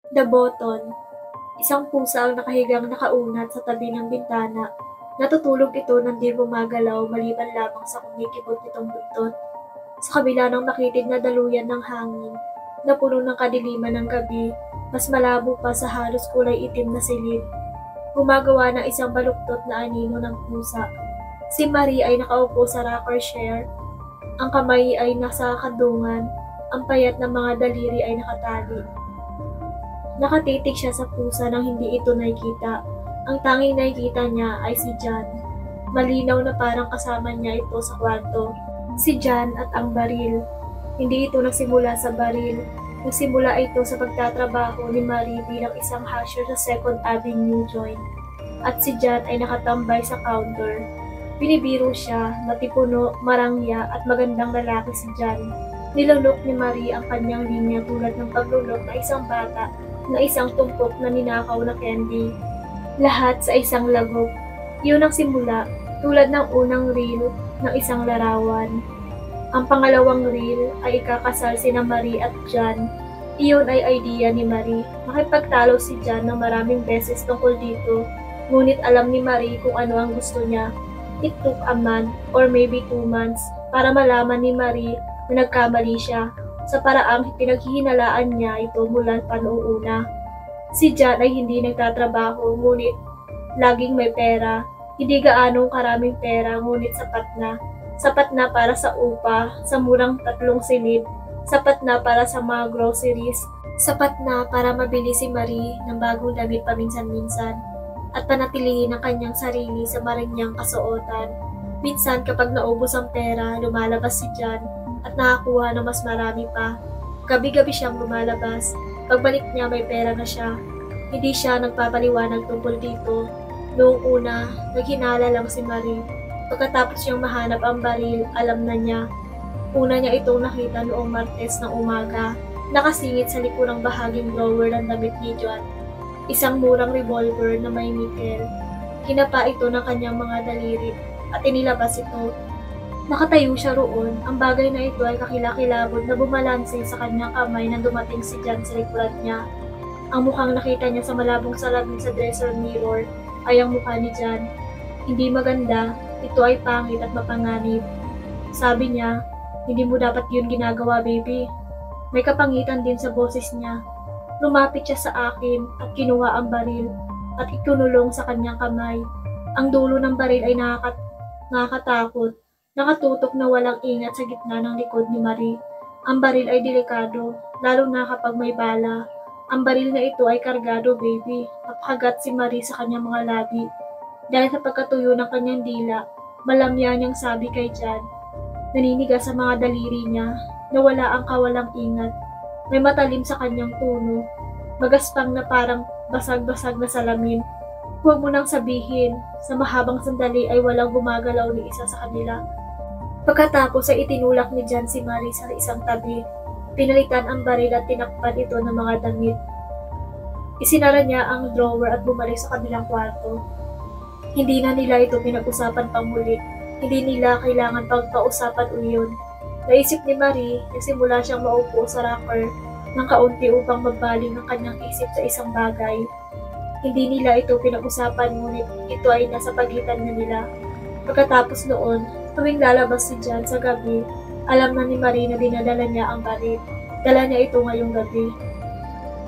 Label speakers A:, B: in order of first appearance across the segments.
A: The Button. Isang pusa ang nakahigang nakaunat sa tabi ng bintana. Natutulog ito nang di gumagalaw maliban lamang sa kumikibot nitong buntot. Sa kabila ng makitid na daluyan ng hangin, na puno ng kadiliman ng gabi, mas malabo pa sa halos kulay itim na silid. Gumagawa ng isang baluktot na anino ng pusa. Si Marie ay nakaupo sa rocker chair. Ang kamay ay nasa kadungan. Ang payat ng mga daliri ay nakatali. Nakatitig siya sa pusa nang hindi ito nakikita. Ang tanging nakikita niya ay si John. Malinaw na parang kasama niya ito sa kwarto. Si John at ang baril. Hindi ito nagsimula sa baril. Nagsimula ito sa pagtatrabaho ni Marie bilang isang hasher sa 2nd Avenue joint. At si John ay nakatambay sa counter. Binibiro siya, matipuno, marangya at magandang lalaki si John. Nilunok ni Marie ang kanyang linya tulad ng paglunok na isang bata na isang tumpok na ninakaw na candy. Lahat sa isang lagok. Yun ang simula, tulad ng unang reel ng isang larawan. Ang pangalawang reel ay ikakasal sina Marie at John. Iyon ay idea ni Marie. Makipagtalo si John ng maraming beses tungkol dito, ngunit alam ni Marie kung ano ang gusto niya. It took a month or maybe 2 months para malaman ni Marie na nagkamali siya sa paraang pinaghihinalaan niya ito mula pa noong una. Si John ay hindi nagtatrabaho ngunit laging may pera. Hindi gaanong karaming pera ngunit sapat na. Sapat na para sa upa, sa murang 3 silid. Sapat na para sa mga groceries. Sapat na para mabili si Marie ng bagong damit paminsan-minsan at panatilihin ang kanyang sarili sa marinyang kasuotan. Minsan kapag naubos ang pera, lumalabas si John at nakakuha ng mas marami pa. Gabi-gabi siyang lumalabas. Pagbalik niya may pera na siya. Hindi siya nagpapaliwanag tungkol dito. Noong una, naghinala lang si Marie. Pagkatapos siyang mahanap ang baril, alam na niya. Una niya itong nakita noong Martes ng umaga. Nakasingit sa likurang bahaging drawer ng damit ni John. Isang murang revolver na may nickel. Kinapa ito ng kanyang mga daliri at inilabas ito. Nakatayo siya roon. Ang bagay na ito ay kakilakilabot na bumalanse sa kanyang kamay nang dumating si John sa likuran niya. Ang mukhang nakita niya sa malabong salamin sa dresser mirror ay ang mukha ni John. Hindi maganda, ito ay pangit at mapanganib. Sabi niya, hindi mo dapat yun ginagawa, baby. May kapangitan din sa boses niya. Lumapit siya sa akin at kinuha ang baril at ikinulong sa kanyang kamay. Ang dulo ng baril ay nakakatakot. Nakatutok na walang ingat sa gitna ng likod ni Marie. Ang baril ay delikado, lalo na kapag may bala. Ang baril na ito ay kargado, baby. Napakagat si Marie sa kanyang mga labi. Dahil sa pagkatuyo ng kanyang dila, malamya niyang sabi kay John. Naninigas sa mga daliri niya, nawala ang kawalang ingat. May matalim sa kanyang tono, magaspang na parang basag-basag na salamin. Huwag mo nang sabihin, sa mahabang sandali ay walang gumagalaw ni isa sa kanila. Pagkatapos ay itinulak ni John si Marie sa isang tabi. Pinalitan ang baril at tinakpan ito ng mga damit. Isinara niya ang drawer at bumalik sa kabilang kwarto. Hindi na nila ito pinag-usapan pang muli. Hindi nila kailangan pagpausapan uyon. Naisip ni Marie, nagsimula siyang maupo sa rocker ng kaunti upang magbaling ang kanyang isip sa isang bagay. Hindi nila ito pinag-usapan ngunit ito ay nasa pagitan na nila. Pagkatapos noon, tuwing lalabas si John sa gabi, alam na ni Marie na dinadala niya ang baril. Dala niya ito ngayong gabi.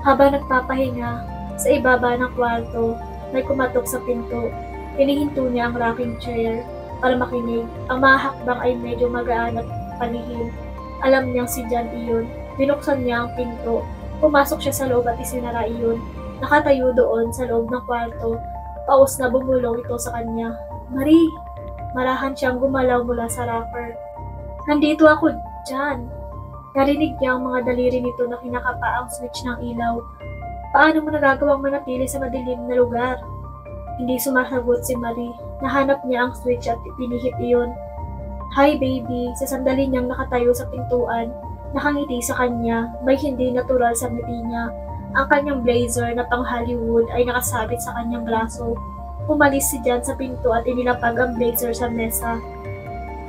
A: Habang nagpapahinga, sa ibaba ng kwarto, may kumatok sa pinto. Hinihinto niya ang rocking chair para makinig. Ang mga hakbang ay medyo magaan at panihim. Alam niyang si John iyon. Binuksan niya ang pinto. Pumasok siya sa loob at isinara iyon. Nakatayo doon sa loob ng kwarto. Paus na bumulong ito sa kanya. Marie! Marahan siyang gumalaw mula sa rocker. Nandito ako, John. Narinig niya ang mga daliri nito na kinakapa ang switch ng ilaw. Paano mo nagagawang manatili sa madilim na lugar? Hindi sumasagot si Marie. Nahanap niya ang switch at pinihit iyon. Hi baby, sa sandali niyang nakatayo sa pintuan, nakangiti sa kanya, may hindi natural sa ngiti niya. Ang kanyang blazer na pang Hollywood ay nakasabit sa kanyang braso. Umalis si John sa pinto at inilapag ang blazer sa mesa.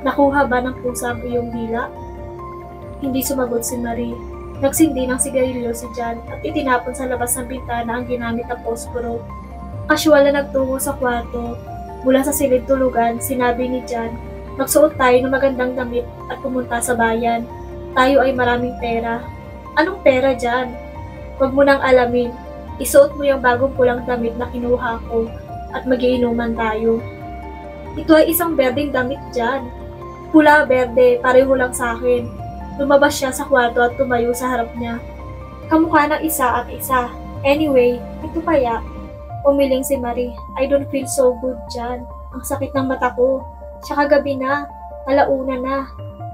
A: Nakuha ba ng pusa ang iyong dila? Hindi sumagot si Marie. Nagsindi ng sigarilyo si Jan at itinapon sa labas ng bintana ang ginamit na posporo. Kasyual na nagtungo sa kwarto. Mula sa silid tulugan, sinabi ni Jan, magsuot tayo ng magandang damit at pumunta sa bayan. Tayo ay maraming pera. Anong pera, Jan? Huwag mo nang alamin. Isuot mo yung bagong pulang damit na kinuha ko at magiinuman tayo. Ito ay isang berdeng damit, Jan. Pula, berde, pareho lang sa akin. Lumabas siya sa kwarto at tumayo sa harap niya. Kamukha ng isa at isa. Anyway, ito kaya. Umiling si Marie. I don't feel so good, Jan. Ang sakit ng mata ko. Siya kagabi na. Alauna na.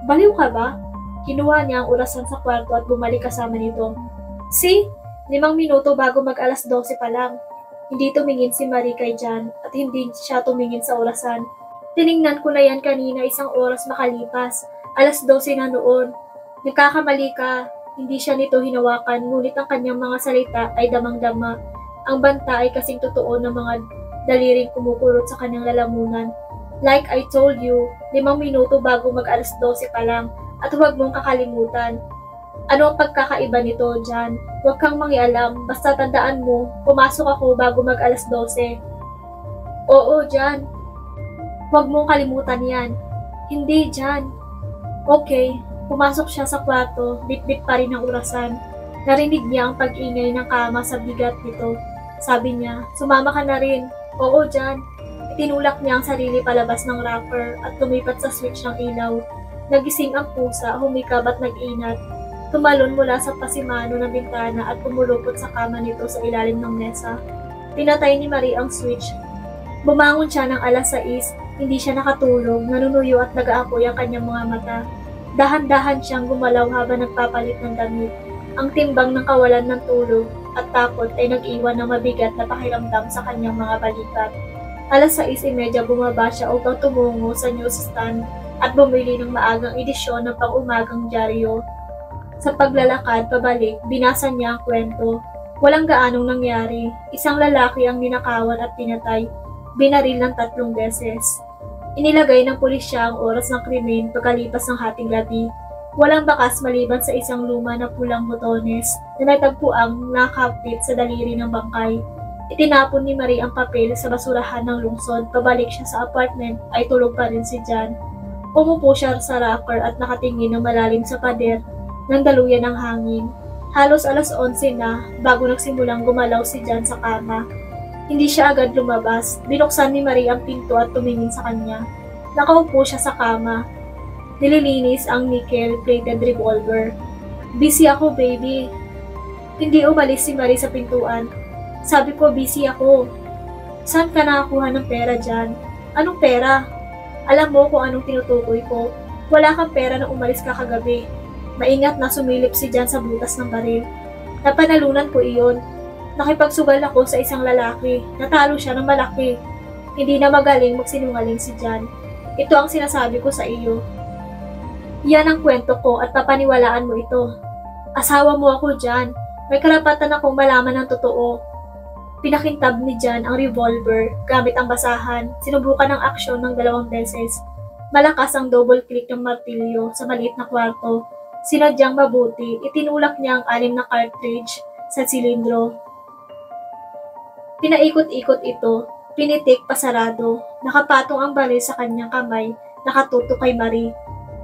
A: Baliw ka ba? Kinuha niya ang orasan sa kwarto at bumalik kasama nito. See? 5 minuto bago mag-alas 12 pa lang. Hindi tumingin si Marie kay Jan at hindi siya tumingin sa orasan. Tiningnan ko na yan kanina 1 oras makalipas. Alas 12 na noon. Nagkakamali ka. Hindi siya nito hinawakan, ngunit ang kanyang mga salita ay damang-dama. Ang banta ay kasing totoo ng mga daliring kumukulot sa kanyang lalamunan. Like I told you, 5 minuto bago mag-alas 12 pa lang, at huwag mong kakalimutan. Ano ang pagkakaiba nito, Jan? Huwag kang mangialam, basta tandaan mo, pumasok ako bago mag-alas 12. Oo, Jan. Huwag mong kalimutan yan. Hindi, Jan. Okay. Pumasok siya sa kwarto, bit-bit pa rin ang orasan. Narinig niya ang pag-ingay ng kama sa bigat nito. Sabi niya, sumama ka na rin. Oo, Jan. Itinulak niya ang sarili palabas ng wrapper at lumipat sa switch ng ilaw. Nagising ang pusa, humikab at nag-inat. Tumalon mula sa pasimano ng bintana at pumulupot sa kama nito sa ilalim ng mesa. Pinatay ni Marie ang switch. Bumangon siya ng alas 6, hindi siya nakatulog, nanunuyo at nag-aapoy ang kanyang mga mata. Dahan-dahan siyang gumalaw habang nagpapalit ng damit. Ang timbang ng kawalan ng tulog at takot ay nag-iwan ng mabigat na pakiramdam sa kanyang mga balikat. Alas 6:30 bumaba siya upang tumungo sa newsstand at bumili ng maagang edisyon ng pang-umagang dyaryo. Sa paglalakad pabalik, binasa niya ang kwento. Walang gaanong nangyari. Isang lalaki ang ninakawan at pinatay. Binaril ng 3 beses. Inilagay ng pulisya ang oras ng krimen pagkalipas ng hating gabi. Walang bakas maliban sa isang luma na pulang botones na natagpuang nakapit sa daliri ng bangkay. Itinapon ni Marie ang papel sa basurahan ng lungsod. Pabalik siya sa apartment ay tulog pa rin si Jan. Umupo siya sa rocker at nakatingin ng malalim sa pader ng daluyan ng hangin. Halos alas 11 na bago nagsimulang gumalaw si Jan sa kama. Hindi siya agad lumabas. Binuksan ni Marie ang pinto at tumingin sa kanya. Nakaupo siya sa kama. Nililinis ang nickel-plated revolver. Busy ako, baby. Hindi umalis si Marie sa pintuan. Sabi ko, busy ako. Saan ka nakakuha ng pera dyan? Anong pera? Alam mo kung anong tinutukoy ko. Wala kang pera na umalis ka kagabi. Maingat na sumilip si Jan sa butas ng baril. Napanalunan ko iyon. Nakipagsugal ako sa isang lalaki. Natalo siya ng malaki. Hindi na magaling magsinungaling si Jan. Ito ang sinasabi ko sa iyo. Yan ang kwento ko at papaniwalaan mo ito. Asawa mo ako, Jan. May karapatan akong malaman ng totoo. Pinakintab ni Jan ang revolver gamit ang basahan. Sinubukan ng aksyon ng 2 beses. Malakas ang double click ng martilyo sa maliit na kwarto. Sinadyang mabuti, itinulak niya ang 6 na cartridge sa silindro. Pinaikot-ikot ito, pinitik pasarado, nakapatong ang baril sa kanyang kamay, nakatutok kay Marie.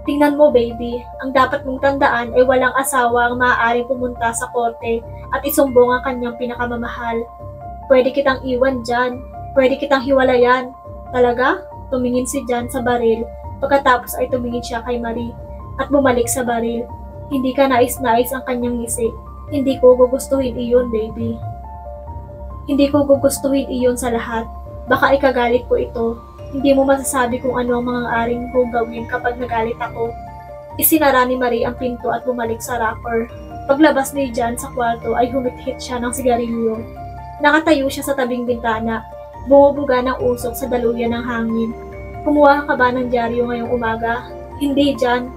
A: Tingnan mo, baby, ang dapat mong tandaan ay walang asawa ang maaaring pumunta sa korte at isumbong ang kanyang pinakamamahal. Pwede kitang iwan dyan, pwede kitang hiwalayan. Talaga? Tumingin si Jan sa baril, pagkatapos ay tumingin siya kay Marie at bumalik sa baril. Hindi ka nais-nais ang kanyang ngisi. Hindi ko gugustuhin iyon, baby. Hindi ko gugustuhin iyon sa lahat. Baka ikagalit ko ito. Hindi mo masasabi kung ano ang mga aring kong gawin kapag nagalit ako. Isinara ni Marie ang pinto at bumalik sa rocker. Paglabas ni Jan sa kwarto ay humit-hit siya ng sigarilyo. Nakatayo siya sa tabing bintana. Bumubuga ng usok sa daluyan ng hangin. Kumuha ka ba ng dyaryo ngayong umaga? Hindi, Jan.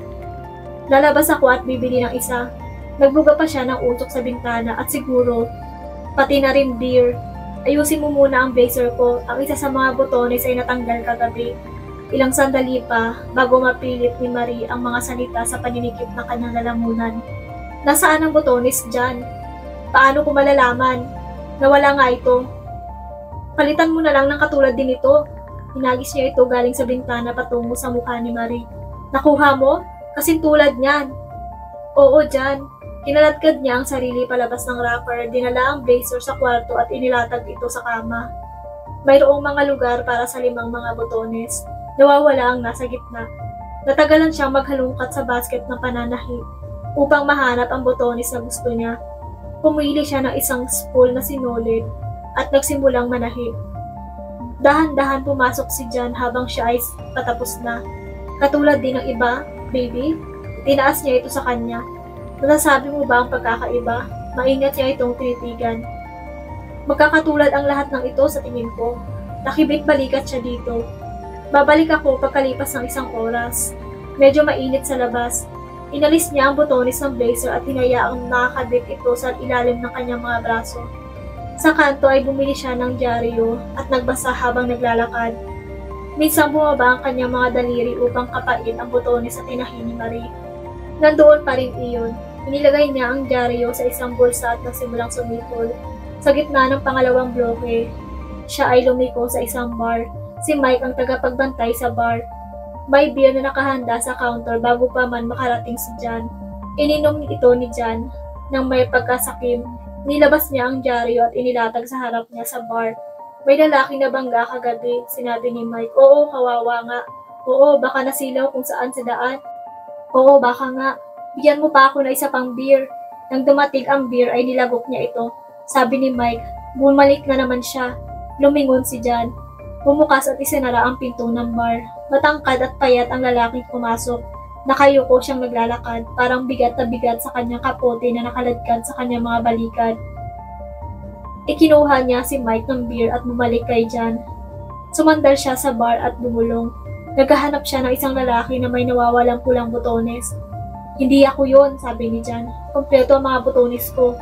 A: Lalabas ako at bibili ng isa. Nagbuga pa siya ng usok sa bintana at siguro pati na rin beer. Ayusin mo muna ang blazer ko. Ang isa sa mga botones ay natanggal kagabi. Ilang sandali pa bago mapilit ni Marie ang mga salita sa paninikip ng kanyang lalamunan. Nasaan ang botones dyan? Paano ko malalaman? Nawala nga ito. Palitan mo na lang ng katulad din ito. Hinagis niya ito galing sa bintana patungo sa mukha ni Marie. Nakuha mo? Kasing tulad niyan. Oo, Jan. Kinaladkad niya ang sarili palabas ng wrapper, dinala ang blazer sa kwarto at inilatag ito sa kama. Mayroong mga lugar para sa 5 mga botones. Nawawala ang nasa gitna. Natagalan siyang maghalungkat sa basket ng pananahi upang mahanap ang botones na gusto niya. Pumili siya ng isang spool na sinulid at nagsimulang manahi. Dahan-dahan pumasok si Jan habang siya ay patapos na. Katulad din ng iba, baby, tinaas niya ito sa kanya. Nasasabi mo ba ang pagkakaiba? Maingat niya itong tinitigan. Magkakatulad ang lahat ng ito sa tingin ko. Nakibit-balikat siya dito. Babalik ako pagkalipas ng 1 oras. Medyo mainit sa labas. Inalis niya ang botones ng blazer at hinayaang nakakabit ito sa ilalim ng kanyang mga braso. Sa kanto ay bumili siya ng dyaryo at nagbasa habang naglalakad. Minsan bumaba ang kanyang mga daliri upang kapain ang botones sa tinahi ni Marie. Nandoon pa rin iyon. Inilagay niya ang dyaryo sa isang bulsa at nagsimulang sumipol. Sa gitna ng pangalawang bloke, siya ay lumiko sa isang bar. Si Mike ang tagapagbantay sa bar. May beer na nakahanda sa counter bago pa man makarating si Jan. Ininom ito ni Jan nang may pagkasakim. Nilabas niya ang dyaryo at inilatag sa harap niya sa bar. May lalaki na bangga kagabi, sinabi ni Mike. Oo, kawawa nga. Oo, baka nasilaw kung saan sa daan. Oo, baka nga. Bigyan mo pa ako na isa pang beer. Nang dumating ang beer ay nilagok niya ito. Sabi ni Mike, bumalik na naman siya. Lumingon si Jan. Bumukas at isinara ang pinto ng bar. Matangkad at payat ang lalaking pumasok. Nakayuko siyang naglalakad, parang bigat na bigat sa kanyang kapote na nakaladkad sa kanyang mga balikat. Ikinuha niya si Mike ng beer at bumalik kay Jan. Sumandal siya sa bar at bumulong. Naghahanap siya ng isang lalaki na may nawawalang pulang botones. Hindi ako yon, sabi ni Jan. Kompleto ang mga botones ko.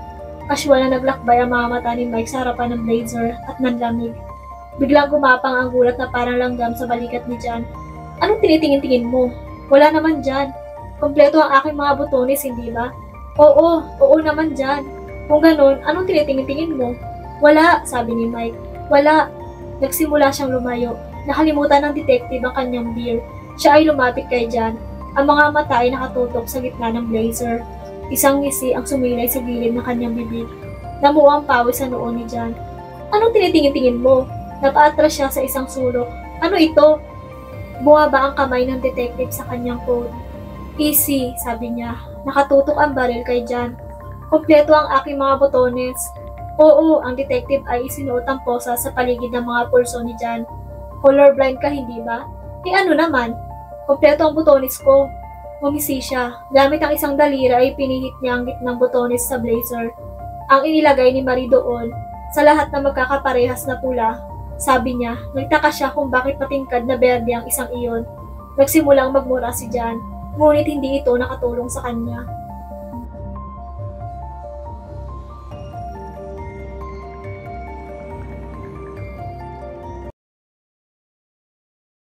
A: Casual na naglakbay ang mga mata ni Mike sa harapan ng blazer at nanlamig. Biglang gumapang ang gulat na parang langgam sa balikat ni Jan. Anong tinitingin-tingin mo? Wala naman Jan. Kompleto ang aking mga botones, hindi ba? Oo naman Jan. Kung ganun, anong tinitingin-tingin mo? Wala, sabi ni Mike. Wala. Nagsimula siyang lumayo. Nakalimutan ng detective ang kanyang beer. Siya ay lumapit kay Jan. Ang mga mata ay nakatutok sa gitna ng blazer. Isang ngisi ang sumilay sa gilid ng kanyang bibig. Namuo ang pawis sa noo ni Jan. Anong tinitingin-tingin mo? Napaatras siya sa isang sulok. Ano ito? Bumaba ang kamay ng detective sa kanyang coat. Easy, sabi niya. Nakatutok ang baril kay Jan. Kompleto ang aking mga botones. Oo, ang detective ay isinuot ang posa sa paligid ng mga pulso ni Jan. Colorblind ka, hindi ba? Ano naman? Kompleto ang botones ko. Umisi siya. Gamit ang isang dalira ay pinihit niya ang gitnang botones sa blazer. Ang inilagay ni Marie doon, sa lahat na magkakaparehas na pula. Sabi niya, nagtaka siya kung bakit patingkad na berde ang isang iyon. Nagsimulang magmura si Jan, ngunit hindi ito nakatulong sa kanya.